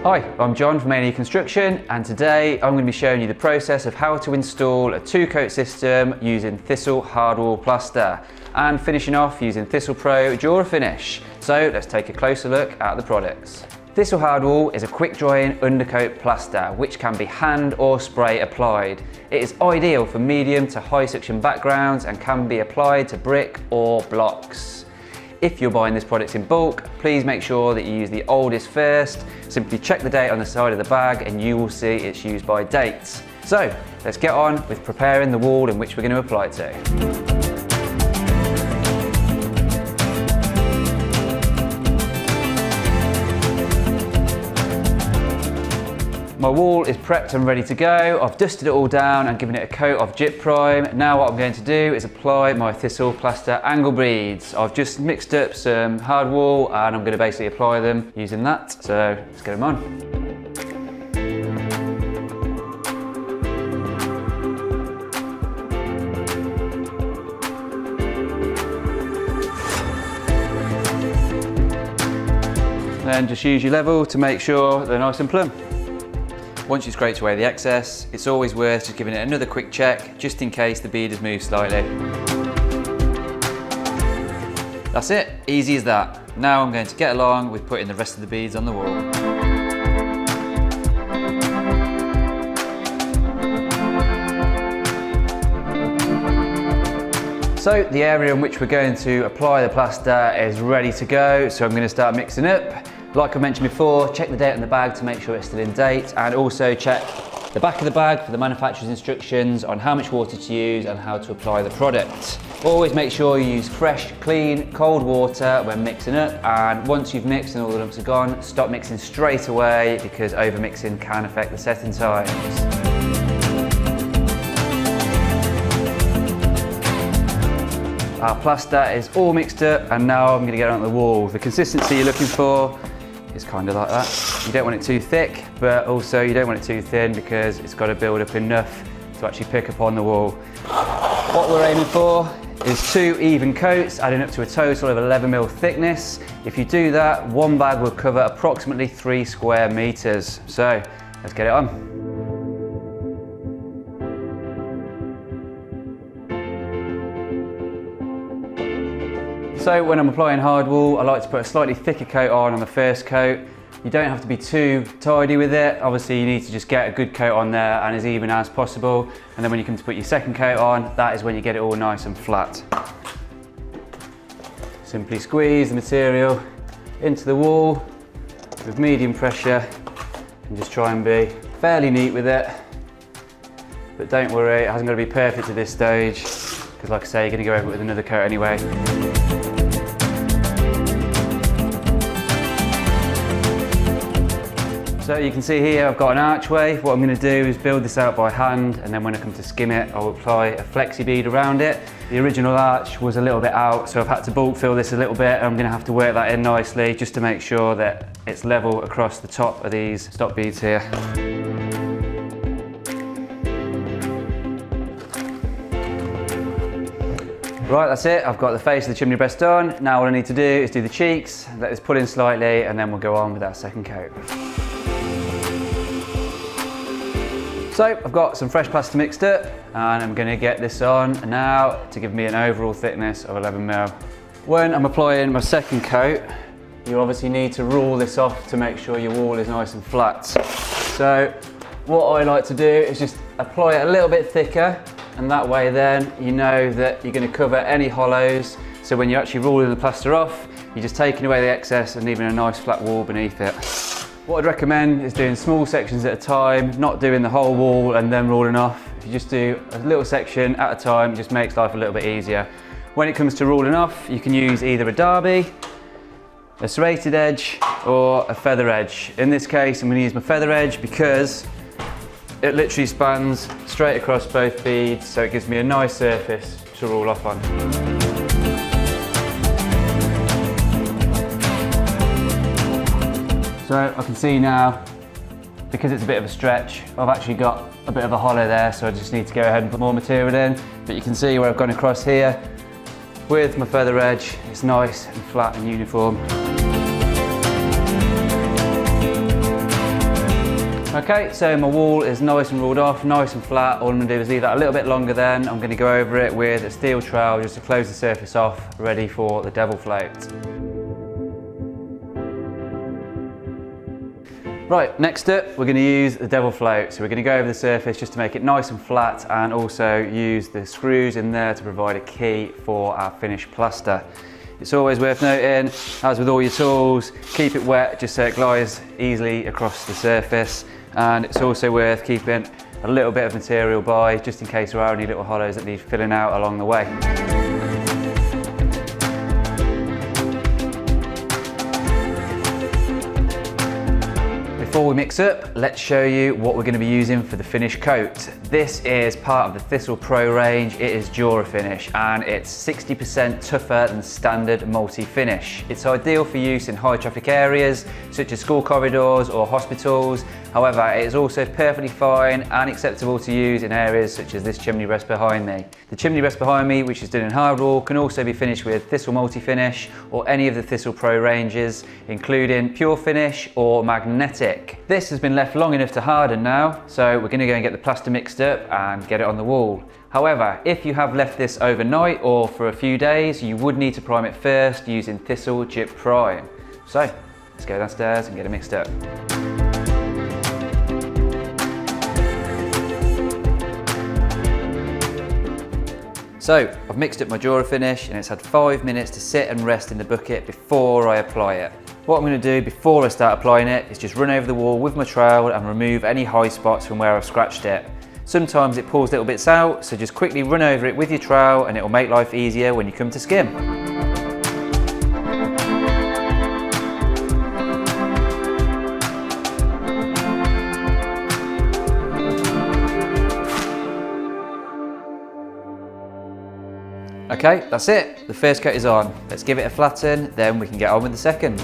Hi, I'm John from A&E Construction, and today I'm going to be showing you the process of how to install a two-coat system using Thistle HardWall plaster and finishing off using ThistlePro DuraFinish. So let's take a closer look at the products. Thistle HardWall is a quick drying undercoat plaster which can be hand or spray applied. It is ideal for medium to high suction backgrounds and can be applied to brick or blocks. If you're buying this product in bulk, please make sure that you use the oldest first. Simply check the date on the side of the bag and you will see it's used by date. So let's get on with preparing the wall in which we're going to apply it to. My wall is prepped and ready to go. I've dusted it all down and given it a coat of Gypsum. Now what I'm going to do is apply my Thistle plaster angle beads. I've just mixed up some hardwall and I'm going to basically apply them using that. So let's get them on. Then just use your level to make sure they're nice and plumb. Once you scrape away the excess, it's always worth just giving it another quick check, just in case the bead has moved slightly. That's it, easy as that. Now I'm going to get along with putting the rest of the beads on the wall. So the area in which we're going to apply the plaster is ready to go, so I'm going to start mixing up. Like I mentioned before, check the date on the bag to make sure it's still in date, and also check the back of the bag for the manufacturer's instructions on how much water to use and how to apply the product. Always make sure you use fresh, clean, cold water when mixing up, and once you've mixed and all the lumps are gone, stop mixing straight away because over-mixing can affect the setting times. Our plaster is all mixed up and now I'm going to get it on the wall. The consistency you're looking for is kind of like that. You don't want it too thick, but also you don't want it too thin because it's got to build up enough to actually pick up on the wall. What we're aiming for is 2 even coats, adding up to a total of 11mm thickness. If you do that, one bag will cover approximately 3 square meters. So let's get it on. So when I'm applying hardwall, I like to put a slightly thicker coat on the first coat. You don't have to be too tidy with it. Obviously you need to just get a good coat on there and as even as possible. And then when you come to put your second coat on, that is when you get it all nice and flat. Simply squeeze the material into the wall with medium pressure and just try and be fairly neat with it. But don't worry, it hasn't got to be perfect at this stage because like I say, you're going to go over it with another coat anyway. So you can see here I've got an archway. What I'm going to do is build this out by hand, and then when I come to skim it I'll apply a flexi bead around it. The original arch was a little bit out, so I've had to bulk fill this a little bit, and I'm going to have to work that in nicely just to make sure that it's level across the top of these stop beads here. Right, that's it. I've got the face of the chimney breast done. Now all I need to do is do the cheeks, let this pull in slightly, and then we'll go on with our second coat. So I've got some fresh plaster mixed up and I'm going to get this on now to give me an overall thickness of 11mm. When I'm applying my second coat, you obviously need to rule this off to make sure your wall is nice and flat. So what I like to do is just apply it a little bit thicker, and that way then you know that you're going to cover any hollows. So when you're actually ruling the plaster off, you're just taking away the excess and leaving a nice flat wall beneath it. What I'd recommend is doing small sections at a time, not doing the whole wall and then ruling off. If you just do a little section at a time, it just makes life a little bit easier. When it comes to ruling off, you can use either a derby, a serrated edge, or a feather edge. In this case, I'm going to use my feather edge because it literally spans straight across both beads, so it gives me a nice surface to rule off on. So I can see now, because it's a bit of a stretch, I've actually got a bit of a hollow there, so I just need to go ahead and put more material in. But you can see where I've gone across here with my feather edge. It's nice and flat and uniform. Okay, so my wall is nice and ruled off, nice and flat. All I'm going to do is leave that a little bit longer then. I'm going to go over it with a steel trowel just to close the surface off, ready for the devil float. Right, next up, we're going to use the devil float. So we're going to go over the surface just to make it nice and flat, and also use the screws in there to provide a key for our finished plaster. It's always worth noting, as with all your tools, keep it wet just so it glides easily across the surface. And it's also worth keeping a little bit of material by, just in case there are any little hollows that need filling out along the way. Before we mix up, let's show you what we're going to be using for the finish coat. This is part of the ThistlePro range. It is DuraFinish and it's 60% tougher than standard multi-finish. It's ideal for use in high traffic areas such as school corridors or hospitals. However, it is also perfectly fine and acceptable to use in areas such as this chimney breast behind me. The chimney breast behind me, which is done in HardWall, can also be finished with Thistle Multi-Finish or any of the ThistlePro ranges, including Pure Finish or Magnetic. This has been left long enough to harden now, so we're going to go and get the plaster mixed up and get it on the wall. However, if you have left this overnight or for a few days, you would need to prime it first using Thistle Gyp Prime. So, let's go downstairs and get it mixed up. So, I've mixed up my DuraFinish and it's had 5 minutes to sit and rest in the bucket before I apply it. What I'm going to do before I start applying it is just run over the wall with my trowel and remove any high spots from where I've scratched it. Sometimes it pulls little bits out, so just quickly run over it with your trowel and it will make life easier when you come to skim. Okay, that's it. The first coat is on. Let's give it a flatten, then we can get on with the second.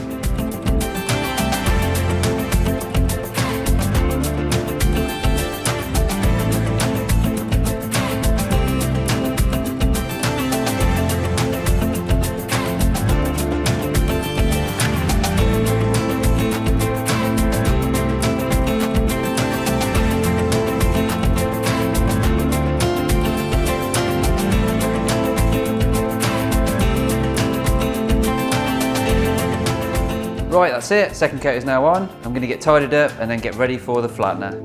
Right, that's it. Second coat is now on. I'm going to get tidied up and then get ready for the flattener.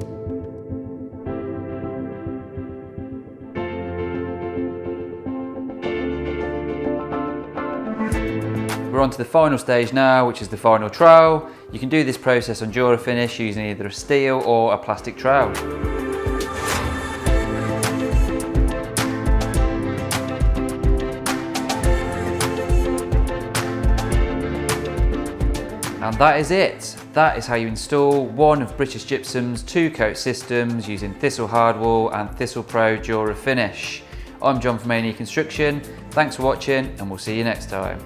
We're on to the final stage now, which is the final trowel. You can do this process on DuraFinish using either a steel or a plastic trowel. And that is it. That is how you install one of British Gypsum's 2-coat systems using Thistle HardWall and ThistlePro DuraFinish. I'm John from A&E Construction. Thanks for watching and we'll see you next time.